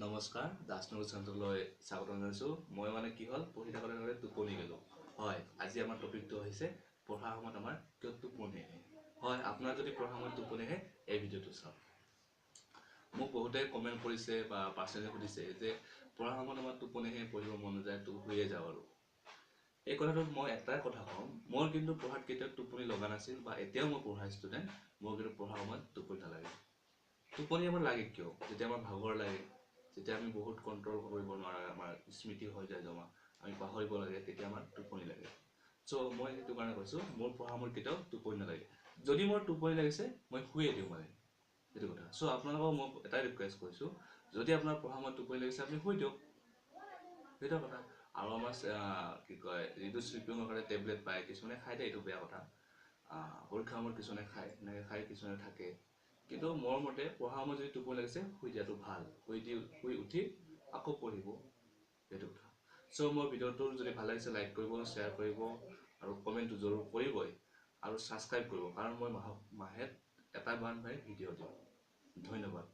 নমস্কাৰ দাসনগৰ চেণ্টাৰলৈ স্বাগতম জনাইছোঁ। মই মানে কি হ'ল পঢ়ি থাকোঁতে টোপনি গ'লোঁ। হয়, আজি আমাৰ টপিকটো হৈছে পঢ়াৰ সময়ত আমাৰ কিয় টোপনি আহে। হয়, আপোনাৰ যদি পঢ়াৰ সময়ত টোপনি আহে এই ভিডিঅ'টো চাওক। মোক বহুতে কমেণ্ট কৰিছে বা পাৰ্চনেলি সুধিছে যে পঢ়াৰ সময়ত আমাৰ টোপনি আহে, পঢ়িব মন নাযায়, তো শুয়ে যাওঁ আৰু। এই কথাটোত মই এটাই কথা কওঁ, মোৰ কিন্তু পঢ়াত কেতিয়াও টোপনি লগা নাছিল বা এতিয়াও মই পঢ়া ষ্টুডেণ্ট, মোৰ কিন্তু পঢ়াৰ সময়ত টোপনি নালাগে। টোপনি আমাৰ লাগে কিয়? যেতিয়া আমাৰ ভাগৰ লাগে, যেতিয়া আমি বহুত কণ্ট্ৰল কৰিব নোৱাৰা, আমাৰ স্মৃতি হৈ যায় জমা, আমি পাহৰিব লাগে, তেতিয়া আমাৰ টোপনি লাগে। চ' মই সেইটো কাৰণে কৈছোঁ মোৰ পঢ়া সময়ত কেতিয়াও টোপনি নালাগে। যদি মোৰ টোপনি লাগিছে মই শুয়ে দিওঁ মানে, সেইটো কথা। চ' আপোনালোকক মই এটাই ৰিকুৱেষ্ট কৰিছোঁ, যদি আপোনাৰ পঢ়া সময়ত টোপনি লাগিছে আপুনি শুই দিয়ক, সেইটো কথা। আৰু আমাৰ কি কয় ৰিডিউচ স্লিপিঙৰ কাৰণে টেবলেট পায়, কিছুমানে খাই দিয়ে, এইটো বেয়া কথা। পৰীক্ষাৰ সময়ত কিছুমানে খায়, এনেকৈ খাই কিছুমানে থাকে। কিন্তু মোৰ মতে পঢ়াৰ সময়ত যদি টোপনি লাগিছে শুই দিয়াটো ভাল। শুই উঠি আকৌ পঢ়িব, সেইটো কথা। চ' মোৰ ভিডিঅ'টো যদি ভাল লাগিছে লাইক কৰিব, শ্বেয়াৰ কৰিব আৰু কমেণ্টটো জৰুৰ কৰিবই আৰু ছাবস্ক্ৰাইব কৰিব, কাৰণ মই মাহে এটা ভিডিঅ' দিওঁ। ধন্যবাদ।